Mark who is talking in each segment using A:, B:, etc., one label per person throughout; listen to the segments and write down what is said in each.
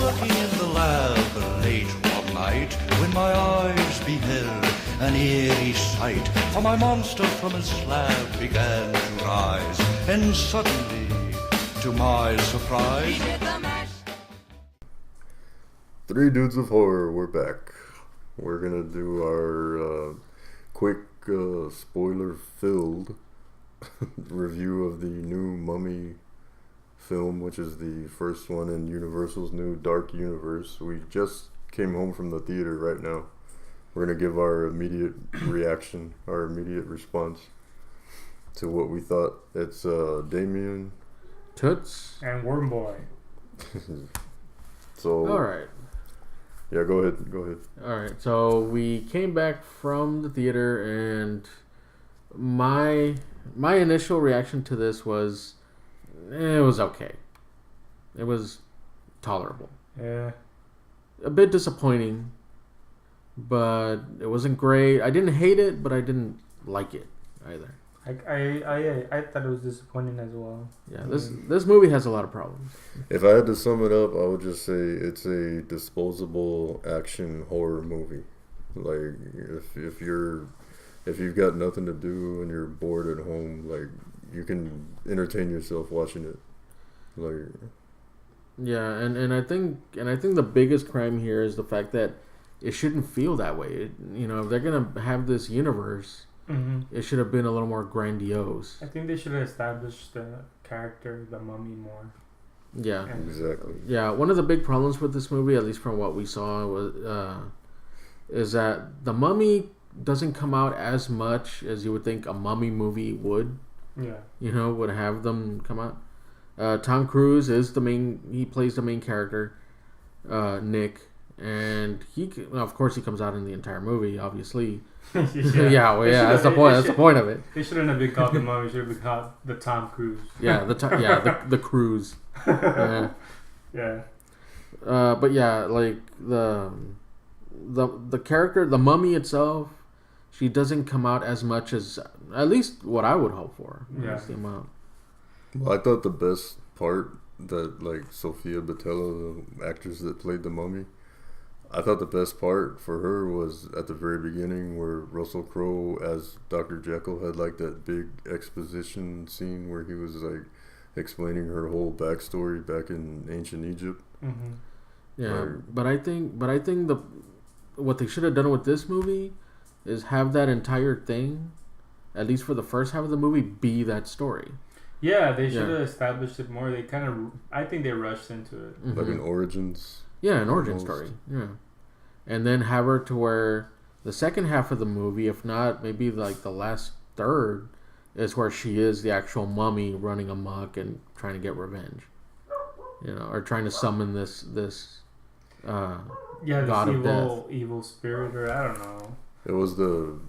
A: working in the lab late one night when my eyes beheld an eerie sight. For my monster from his slab began to rise, and suddenly, to my surprise,
B: Three Dudes of Horror, we're back. We're gonna do our quick spoiler-filled review of the new Mummy film, which is the first one in Universal's new Dark Universe. We just came home from the theater right now. We're gonna give our immediate reaction, our immediate response to what we thought. It's Damien,
C: Toots,
D: and Wormboy.
B: So
C: all right.
B: Yeah, go ahead.
C: All right, so we came back from the theater, and my initial reaction to this was, it was okay. It was tolerable.
D: Yeah.
C: A bit disappointing, but it wasn't great. I didn't hate it, but I didn't like it either.
D: I thought it was disappointing as well.
C: Yeah, this movie has a lot of problems.
B: If I had to sum it up, I would just say it's a disposable action horror movie. Like if you've got nothing to do and you're bored at home, like you can entertain yourself watching it. Like
C: Yeah, and I think the biggest crime here is the fact that it shouldn't feel that way. If they're gonna have this universe, it should have been a little more grandiose.
D: I think they should have established the character, the mummy, more.
C: Yeah,
B: exactly.
C: Yeah, one of the big problems with this movie, at least from what we saw, was is that the mummy doesn't come out as much as you would think a mummy movie would.
D: Yeah.
C: Would have them come out. Tom Cruise is he plays the main character, Nick, and of course he comes out in the entire movie, obviously. That's the point. That's the point of it.
D: They shouldn't have been called the mummy. Should have been called the Tom Cruise.
C: The Cruise. Yeah.
D: Yeah.
C: But yeah, like the character, the mummy itself, she doesn't come out as much as at least what I would hope for.
D: Yeah.
C: That's the amount.
B: Well, I thought the best part that Sophia Boutella, the actress that played the mummy, I thought the best part for her was at the very beginning where Russell Crowe as Dr. Jekyll had that big exposition scene where he was explaining her whole backstory back in ancient Egypt.
D: Mm-hmm.
C: Yeah, but I think what they should have done with this movie is have that entire thing, at least for the first half of the movie, be that story.
D: Yeah, they should have established it more. I think they rushed into it.
C: Mm-hmm.
B: Like an origins.
C: Yeah, an origin story. Yeah. And then have her to where the second half of the movie, if not maybe the last third, is where she is the actual mummy running amok and trying to get revenge. Or trying to summon this god of death.
D: Evil spirit, or I don't know.
B: It was the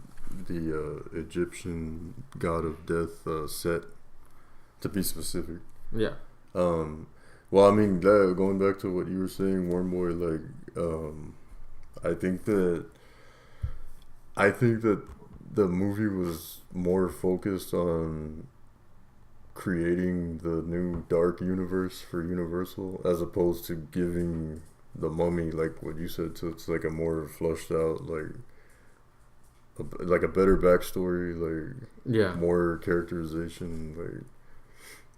B: Egyptian god of death, Set, to be specific.
C: Yeah.
B: Well, I mean, going back to what you were saying, Wormboy, I think that the movie was more focused on creating the new Dark Universe for Universal, as opposed to giving the mummy, like what you said, so it's a more flushed out, a better backstory, more characterization,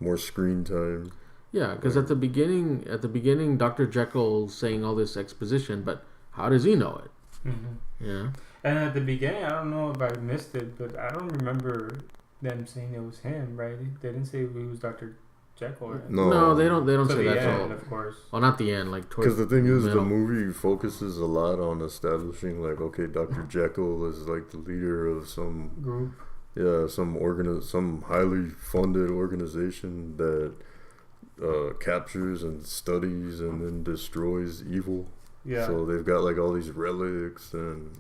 B: more screen time.
C: Yeah, because at the beginning, Dr. Jekyll's saying all this exposition, but how does he know it?
D: Mm-hmm.
C: Yeah.
D: And at the beginning, I don't know if I missed it, but I don't remember them saying it was him, right? They didn't say he was Dr. Jekyll. Right?
C: No, they don't
D: to
C: say
D: the
C: that.
D: End, of course.
C: Well, not the end,
B: because the thing is, the movie focuses a lot on establishing, okay, Dr. Jekyll is the leader of some
D: group.
B: Yeah, some highly funded organization that captures and studies and then destroys evil.
D: Yeah.
B: So they've got all these relics, and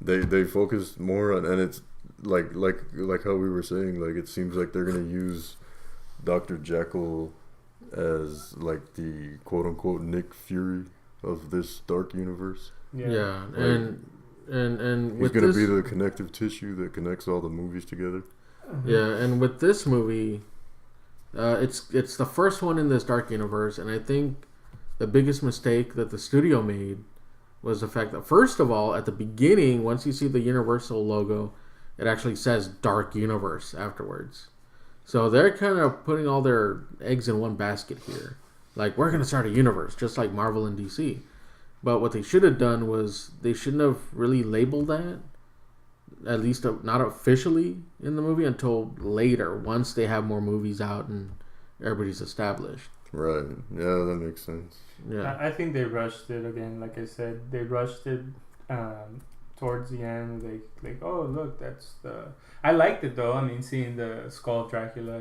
B: they focus more on, and it's like how we were saying, it seems like they're gonna use Dr. Jekyll as the quote unquote Nick Fury of this dark universe.
C: Yeah. And
B: he's gonna be the connective tissue that connects all the movies together.
C: Yeah, and with this movie, it's the first one in this dark universe, and I think the biggest mistake that the studio made was the fact that, first of all, at the beginning, once you see the Universal logo, it actually says Dark Universe afterwards. So they're kind of putting all their eggs in one basket here. Like, we're going to start a universe, just like Marvel and DC. But what they should have done was they shouldn't have really labeled that, at least not officially in the movie, until later, once they have more movies out and everybody's established.
B: Right. Yeah, that makes sense.
C: Yeah.
D: I think they rushed it again. Like I said, they rushed it towards the end. Like, oh look, that's the. I liked it though. I mean, seeing the skull of Dracula,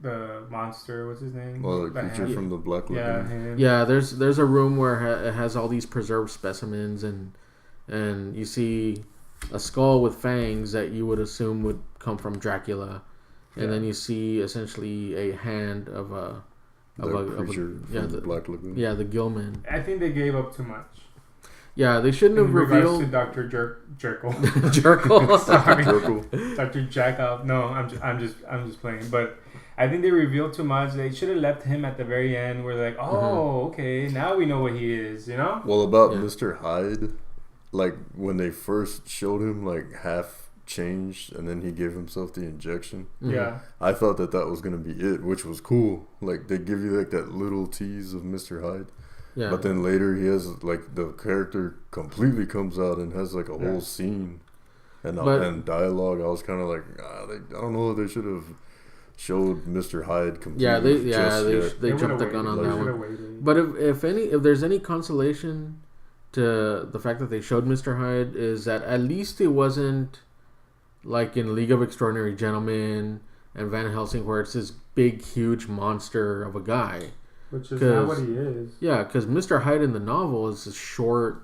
D: the monster. What's his name?
B: Well, the creature from the Black Lagoon.
D: Yeah, him.
C: Yeah, there's a room where it has all these preserved specimens, and you see a skull with fangs that you would assume would come from Dracula, and then you see essentially a hand of a
B: creature from the Black Lagoon.
C: Yeah, the Gilman.
D: I think they gave up too much.
C: Yeah, they shouldn't have
D: In regards
C: revealed
D: to Dr. Jekyll.
C: Jekyll.
D: Sorry,
B: Jekyll.
D: Dr. Jekyll. No, I'm just playing. But I think they revealed too much. They should have left him at the very end. Where they're like, oh, okay, now we know what he is. You know.
B: Well, about Mr. Hyde, like when they first showed him, like half changed, and then he gave himself the injection.
D: Yeah.
B: I thought that was gonna be it, which was cool. Like they give you like that little tease of Mr. Hyde.
C: Yeah.
B: But then later he has like the character completely comes out and has like a whole scene and dialogue. I was kind of like, I don't know if they should have showed Mr. Hyde completely.
C: They jumped the gun on that one. But if there's any consolation to the fact that they showed Mr. Hyde, is that at least it wasn't like in League of Extraordinary Gentlemen and Van Helsing, where it's this big, huge monster of a guy.
D: Which is not what he is. Yeah,
C: because Mr. Hyde in the novel is a short,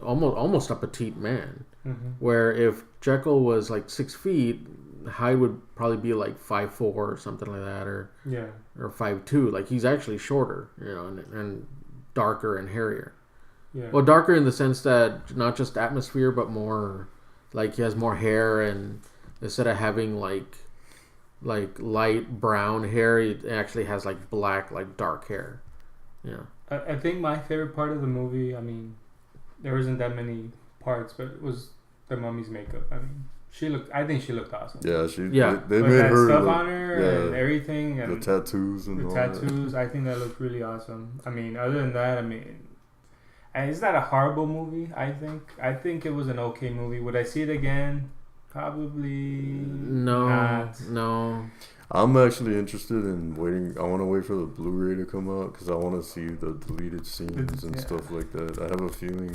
C: almost a petite man. Mm-hmm. Where if Jekyll was like 6 feet, Hyde would probably be like 5'4" or something like that, or 5'2". Like he's actually shorter, and darker and hairier. Yeah. Well, darker in the sense that not just atmosphere, but more like he has more hair, and instead of having like light brown hair, it actually has like black, like dark hair. Yeah.
D: I think my favorite part of the movie, I mean, there isn't that many parts, but it was the mummy's makeup. I mean, I think she looked awesome.
B: Yeah, they made
D: that
B: her
D: stuff on her and everything, and
B: the tattoos and
D: the
B: all
D: tattoos.
B: That.
D: I think that looked really awesome. I mean, other than that, and it's not a horrible movie. I think it was an okay movie. Would I see it again? Probably not.
C: No.
B: I'm actually interested in waiting. I want to wait for the Blu-ray to come out because I want to see the deleted scenes and stuff like that. I have a feeling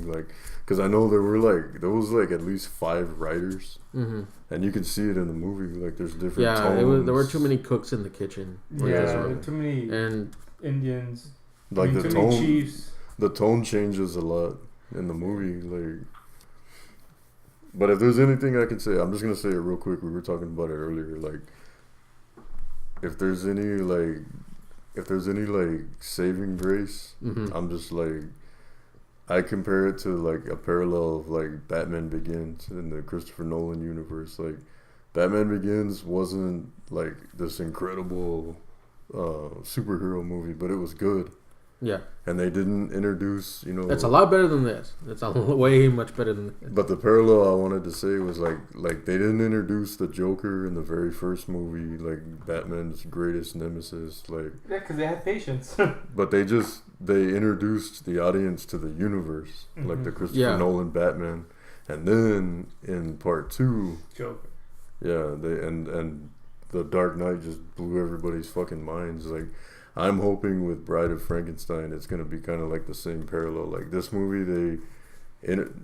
B: because I know there was at least 5 writers, and you can see it in the movie. Like there's different tones.
C: There were too many cooks in the kitchen.
D: Too many
C: and
D: Indians.
B: Like the
D: too
B: tone,
D: many chiefs.
B: The tone changes a lot in the movie. Like. But if there's anything I can say, I'm just gonna say it real quick. We were talking about it earlier. Like, if there's any saving grace, I'm just like, I compare it to like a parallel of like Batman Begins in the Christopher Nolan universe. Like, Batman Begins wasn't like this incredible superhero movie, but it was good.
C: Yeah.
B: And they didn't introduce,
C: It's a lot better than this. It's a way much better than this.
B: But the parallel I wanted to say was like they didn't introduce the Joker in the very first movie, like Batman's greatest nemesis, like.
D: Yeah, because they had patience.
B: But they introduced the audience to the universe, like the Christopher Nolan Batman, and then in part 2,
D: Joker.
B: Yeah, and the Dark Knight just blew everybody's fucking minds, like. I'm hoping with Bride of Frankenstein, it's going to be kind of like the same parallel. Like this movie,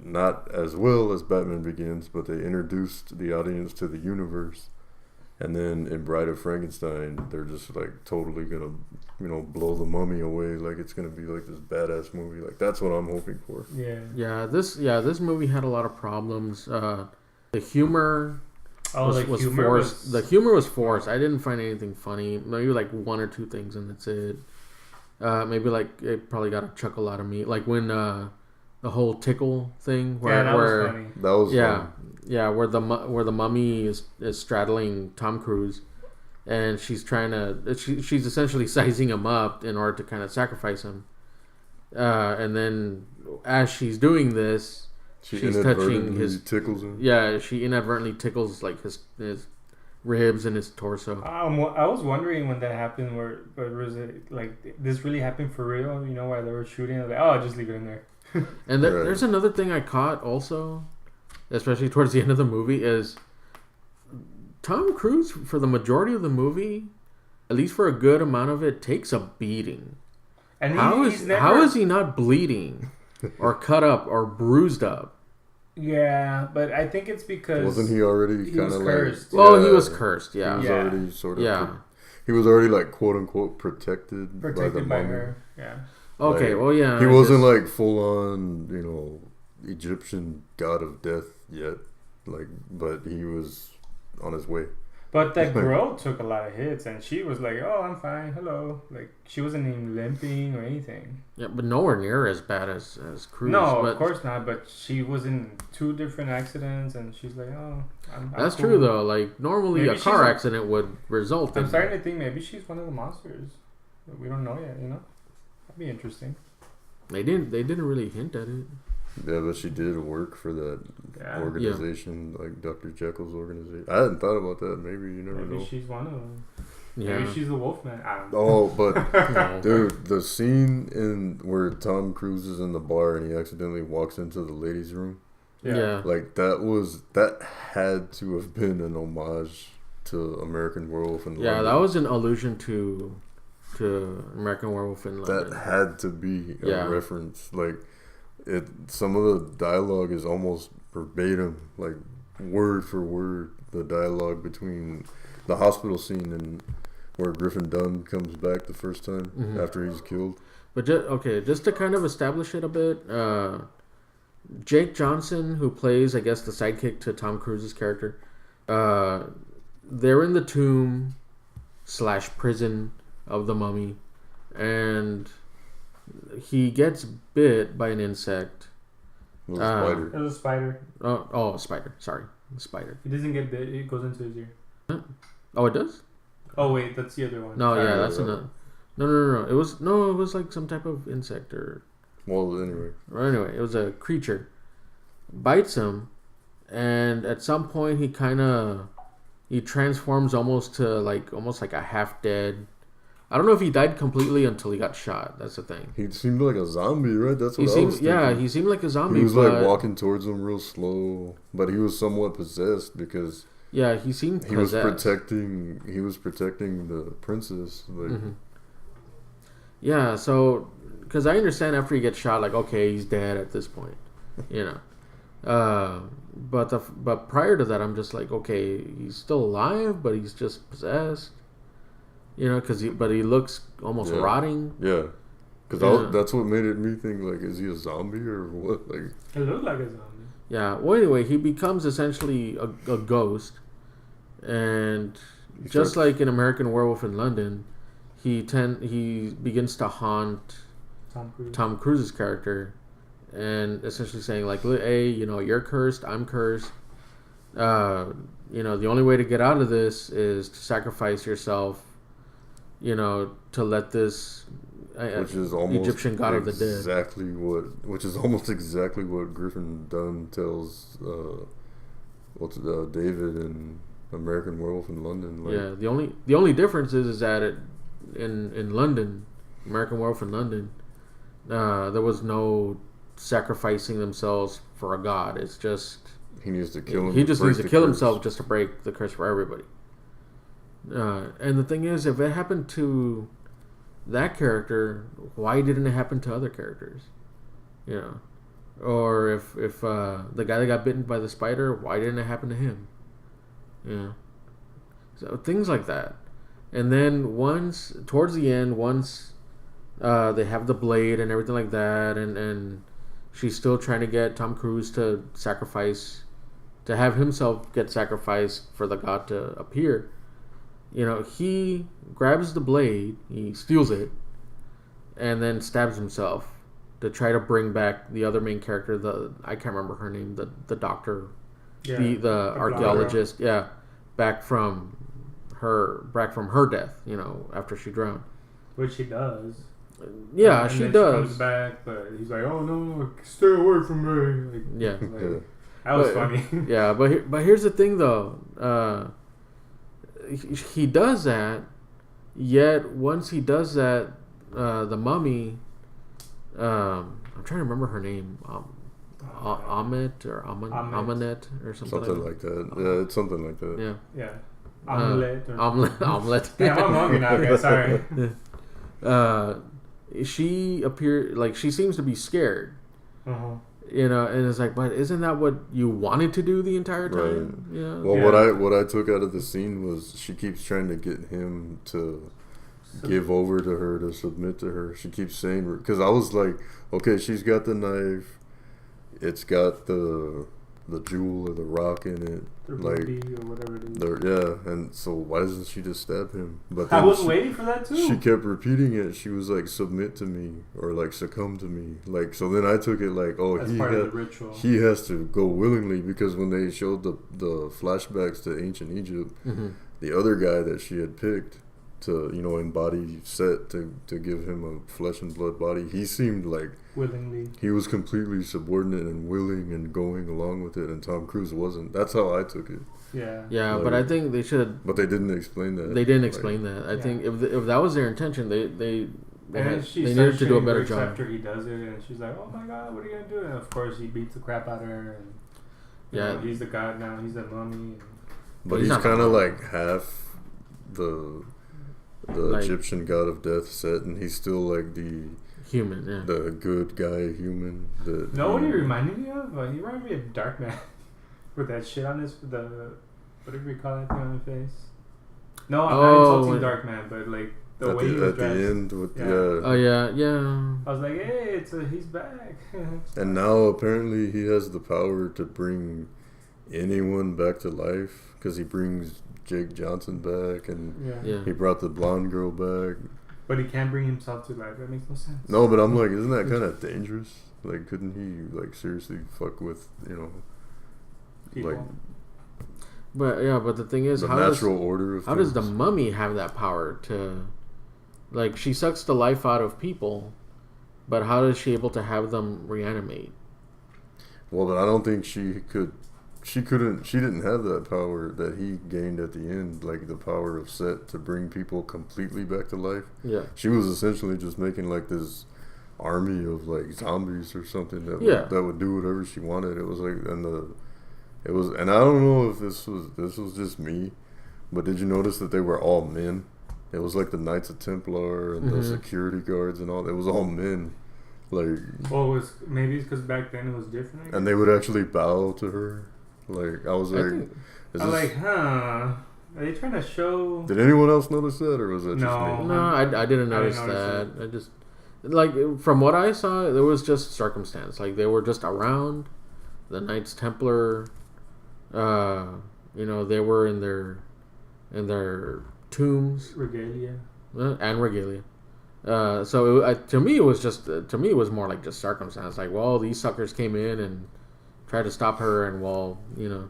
B: not as well as Batman Begins, but they introduced the audience to the universe. And then in Bride of Frankenstein, they're just like totally going to, blow the mummy away. Like it's going to be like this badass movie. Like that's what I'm hoping for.
C: Yeah. This movie had a lot of problems. The humor... was forced. The humor was forced. I didn't find anything funny. Maybe like 1 or 2 things, and that's it. Maybe like it probably got a chuckle out of me. Like when the whole tickle thing,
D: that was funny.
B: That was
C: funny. Yeah, where the mummy is straddling Tom Cruise, and she's trying to. She's essentially sizing him up in order to kind of sacrifice him. And then, as she's doing this, she's touching his
B: tickles him.
C: Yeah, she inadvertently tickles like his ribs and his torso.
D: I was wondering when that happened. Where was it like this really happened for real? You know, while they were shooting, I was like, oh, just leave it in there.
C: And there's another thing I caught also, especially towards the end of the movie, is Tom Cruise for the majority of the movie, at least for a good amount of it, takes a beating. And how is he not bleeding or cut up or bruised up?
D: Yeah, but I think it's because
B: wasn't he already kind of
C: cursed? Well, he was cursed. Yeah,
B: he was already sort of. He was already like quote unquote protected by
D: her. Yeah.
C: Okay.
B: Like,
C: well, yeah.
B: He wasn't like full on, Egyptian god of death yet. Like, but he was on his way.
D: But that girl took a lot of hits, and she was like, "Oh, I'm fine. Hello." Like she wasn't even limping or anything.
C: Yeah, but nowhere near as bad as Cruise.
D: No, of course not. But she was in 2 different accidents, and she's like, "Oh, I'm
C: that's
D: cool."
C: true though. Like normally maybe a car accident would result.
D: I'm starting to think maybe she's one of the monsters. But we don't know yet. That'd be interesting.
C: They didn't really hint at it.
B: Yeah, but she did work for that organization, like Dr. Jekyll's organization. I hadn't thought about that. Maybe you never know.
D: Maybe she's one of them.
C: Yeah.
D: Maybe she's the Wolfman. I don't know.
B: Oh, but dude, the scene where Tom Cruise is in the bar and he accidentally walks into the ladies' room.
C: Yeah.
B: Like that had to have been an homage to American Werewolf in London.
C: Yeah, that was an allusion to American Werewolf in London.
B: That had to be a reference. Like some of the dialogue is almost verbatim, like word for word, the dialogue between the hospital scene and where Griffin Dunn comes back the first time after he's killed.
C: But just to kind of establish it a bit, Jake Johnson, who plays, I guess, the sidekick to Tom Cruise's character, they're in the tomb / prison of the mummy, and he gets bit by an insect.
B: It was a spider.
D: It was a spider.
C: A spider. Sorry, a spider.
D: He doesn't get bit. It goes into his ear.
C: Oh, it does?
D: Oh wait, that's the other one.
C: No, yeah, that's another. No. It was like some type of insect or.
B: Well, anyway,
C: it was a creature. Bites him, and at some point he transforms almost like a half dead. I don't know if he died completely until he got shot. That's the thing.
B: He seemed like a zombie, right? That's what I was thinking.
C: Yeah, he seemed like a zombie.
B: He was like walking towards him real slow, but he was somewhat possessed because
C: he seemed possessed.
B: He was protecting the princess. Like,
C: yeah, so because I understand after he gets shot, like okay, he's dead at this point, But prior to that, I'm just like, okay, he's still alive, but he's just possessed. But he looks almost rotting.
B: Yeah, because that's what made me think, like, is he a zombie or what? Like,
D: it looked like a zombie.
C: Yeah. Well, anyway, he becomes essentially a ghost, and just like in American Werewolf in London, he begins to haunt Tom Cruise's character, and essentially saying like, hey, you're cursed, I'm cursed. The only way to get out of this is to sacrifice yourself. To let this Egyptian god of the dead.
B: Which is almost exactly what Griffin Dunn tells David in American Werewolf in London. Like,
C: yeah, the only difference is that in London, American Werewolf in London, there was no sacrificing themselves for a god. It's just
B: he needs to kill him.
C: He just needs to kill himself just to break the curse for everybody. And the thing is, if it happened to that character, why didn't it happen to other characters? Or if the guy that got bitten by the spider, why didn't it happen to him? So things like that. And then towards the end, they have the blade and everything like that, and she's still trying to get Tom Cruise to have himself get sacrificed for the god to appear. He grabs the blade, he steals it, and then stabs himself to try to bring back the other main character. I can't remember her name. The doctor, the archaeologist, back from from her death. You know, after she drowned.
D: Which he does.
C: Yeah,
D: and
C: she
D: then
C: does.
D: She comes back, but he's like, "Oh no, stay away from me." Like,
C: Yeah.
D: like, that was funny.
C: Yeah, but here's the thing though. He does that. Yet once he does that, the mummy. I'm trying to remember her name. Amit or Amanet or something
B: like that. Yeah, it's something like that.
C: Yeah.
D: Yeah. Omelette.
C: Omelette.
D: Damn, I'm hungry now, guys. Sorry.
C: She appeared like she seems to be scared.
D: Uh-huh.
C: You know, and it's like, but isn't that what you wanted to do the entire time?
B: Right.
C: Yeah.
B: Well,
D: Yeah.
B: what I took out of the scene was she keeps trying to get him to give over to her, to submit to her. She keeps saying, because I was like, okay, she's got the knife, it's got the jewel or the rock in it,
D: The
B: like
D: ruby or whatever it is.
B: yeah. And so why doesn't she just stab him? But
D: I
B: then
D: was waiting for that too.
B: she kept repeating it. She was like, submit to me, or like succumb to me. Like, so then I took it like, oh,
D: As part of the ritual.
B: he has to go willingly, because when they showed the flashbacks to ancient Egypt,
C: Mm-hmm.
B: the other guy that she had picked to, you know, embody Set, to give him a flesh and blood body, he seemed like
D: Willingly.
B: he was completely subordinate and willing and going along with it, and Tom Cruise wasn't. That's how I took it.
D: Yeah.
C: Yeah,
B: Like-
C: but I think they should have.
B: But they didn't explain that.
C: They didn't
B: Like,
C: explain that. I
D: Yeah.
C: think if that was their intention, they
D: And she
C: needed
D: starts
C: to do a
D: shooting
C: better
D: bricks
C: job.
D: after he does it, and she's like, "Oh my god, what are you gonna do?" And of course, he beats the crap out of her. And you
C: Yeah.
D: know, he's the god now. He's the mummy. And
B: But
C: He's
B: he's
C: not
B: kind of
C: the-
B: like half the
C: Like-
B: Egyptian god of death, Set, and he's still like the
C: Human, yeah.
B: good guy human.
D: know what he reminded me of? He reminded me of Darkman with that shit on his whatever you call that thing on his face. No, I'm not insulting
C: when-
D: Darkman, but like the
B: at
D: way he was
B: the
D: dressed.
B: end with
D: Yeah.
C: Oh yeah.
D: I was like, hey, he's back.
B: And now apparently he has the power to bring anyone back to life, because he brings Jake Johnson back, and
C: Yeah.
B: he brought the blonde girl back.
D: But he can't bring himself to life. That makes no sense.
B: No, but I'm like, isn't that kind of dangerous? Like, couldn't he like seriously fuck with, you know,
D: People.
B: like
C: But the thing is,
B: the
C: how
B: natural order of
C: how does the
B: things?
C: mummy have that power to, like, she sucks the life out of people, but how is she able to have them reanimate?
B: Well, but I don't think she could. She couldn't. She didn't have that power that he gained at the end, like the power of Set to bring people completely back to life.
C: Yeah.
B: She was essentially just making like this army of like zombies or something that
C: Yeah.
B: that would do whatever she wanted. It was like, and I don't know if this was just me, but did you notice that they were all men? It was like the Knights of Templar and the
C: Mhm.
B: security guards and all. It was all men, like,
D: Well, maybe it's because back then it was different.
B: and they would actually bow to her. Like, I was
C: I
B: like,
C: think,
B: is
D: I'm
B: this,
D: like, huh? Are they trying to show?
B: did anyone else notice that, or was that
D: No.
B: just me?
C: no, I didn't notice
D: notice
C: that. I just, like, from what I saw, there was just circumstance. Like, they were just around the Knights Templar. You know, they were in their tombs.
D: Regalia.
C: And regalia. So to me, it was more like just circumstance. Like, well, these suckers came in and tried to stop her, and well, you know,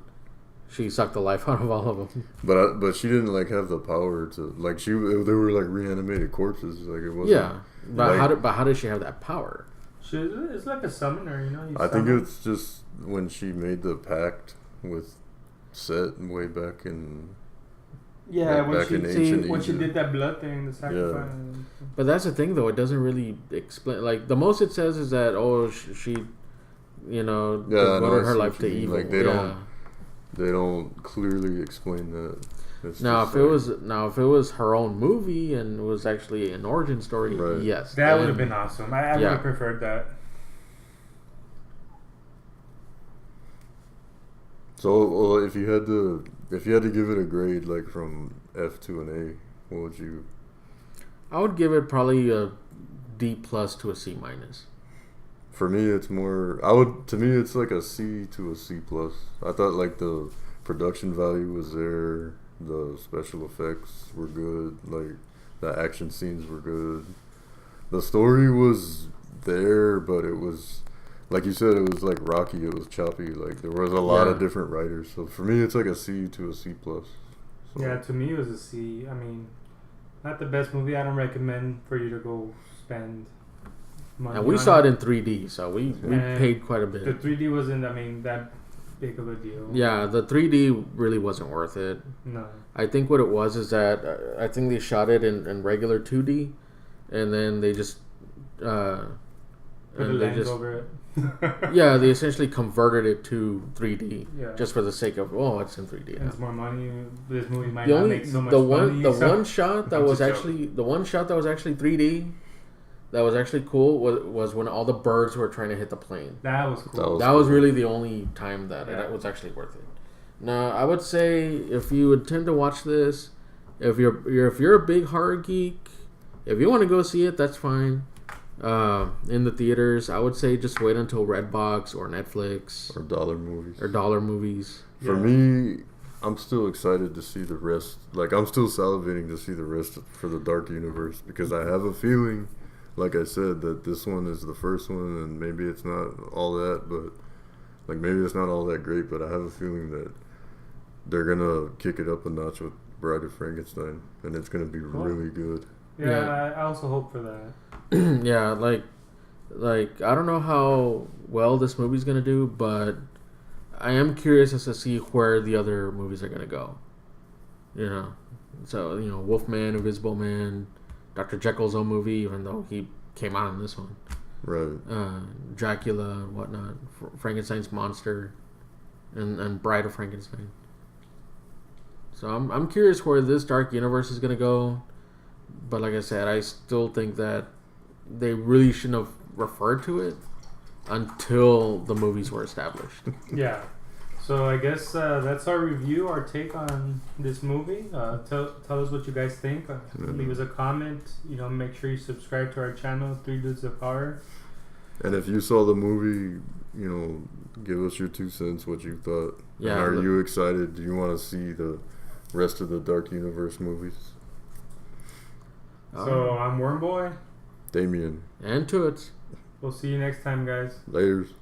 C: she sucked the life out of all of them.
B: But she didn't like have the power to like they were like reanimated corpses. Like, it wasn't.
C: Yeah, but
B: like-
C: how does she have that power?
D: It's like a summoner, you know. You
B: I think
D: summon-
B: it's just when she made the pact with Set way back in.
D: yeah,
B: like
D: when
B: back
D: she
B: in ancient
D: when she
B: Egypt.
D: did that blood thing, the sacrifice.
C: But that's the thing, though. It doesn't really explain. Like, the most it says is that she you know,
B: Yeah, I know, I
C: devoted her
B: see
C: life
B: what
C: to
B: you mean.
C: evil.
B: Like, they don't clearly explain that. It's
C: Now,
B: just
C: if it was her own movie and it was actually an origin story,
B: Right.
C: yes,
D: That would
C: then-
D: have been awesome. I would
C: Yeah.
D: have preferred that.
B: So, well, if you had to give it a grade, like from F to an A, what would you?
C: I would give it probably a D plus to a C minus.
B: For me, it's more. To me, it's like a C to a C plus. I thought like the production value was there, the special effects were good, like the action scenes were good. The story was there, but it was, like you said, it was like rocky. It was choppy. Like there was a lot of
C: Yeah.
B: different writers. So for me, it's like a C to a C plus. So.
D: Yeah, to me it was a C. I mean, not the best movie. I don't recommend for you to go spend money.
C: And we
D: on
C: saw it in 3D, so we
D: And
C: paid quite a bit.
D: The 3D wasn't, I mean, that big of a deal.
C: Yeah, the 3D really wasn't worth it.
D: No.
C: I think what it was is that I think they shot it in regular 2D, and then they just
D: Put a
C: and they
D: lens
C: just
D: over it.
C: yeah, they essentially converted it to 3D
D: Yeah.
C: just for the sake of it's in 3D.
D: And it's more money. This movie might
C: The
D: not
C: only
D: make so much
C: the
D: money.
C: one shot that
D: I'm
C: was
D: just
C: actually the one shot that was actually 3D, that was actually cool was when all the birds were trying to hit the plane.
D: That was cool.
C: That was really the only time that
D: Yeah.
C: it was actually worth it. Now, I would say if you intend to watch this, if you're a big horror geek, if you want to go see it, that's fine. In the theaters, I would say just wait until Redbox or Netflix
B: Or dollar movies.
C: or dollar movies.
B: For me, I'm still excited to see the rest. Like, I'm still salivating to see the rest for the Dark Universe because I have a feeling, like I said, that this one is the first one and maybe it's not all that, but like maybe it's not all that great, but I have a feeling that they're gonna kick it up a notch with Bride of Frankenstein and it's gonna be really good.
D: Yeah, I also hope for that.
C: Yeah, like I don't know how well this movie's gonna do, but I am curious as to see where the other movies are gonna go. You know, so Wolfman, Invisible Man, Dr. Jekyll's own movie, even though he came out in this one.
B: Right.
C: Dracula and whatnot, Frankenstein's monster, and Bride of Frankenstein. So I'm curious where this Dark Universe is gonna go, but like I said, I still think that they really shouldn't have referred to it until the movies were established.
D: Yeah. So I guess that's our review, our take on this movie. Tell us what you guys think. Leave us a comment. Make sure you subscribe to our channel, Three Dudes of Horror.
B: And if you saw the movie, give us your 2 cents, what you thought.
C: Yeah.
B: And are you excited? Do you want to see the rest of the Dark Universe movies?
D: So I'm Wormboy.
B: Damien.
C: And Toots.
D: We'll see you next time, guys.
B: Laters.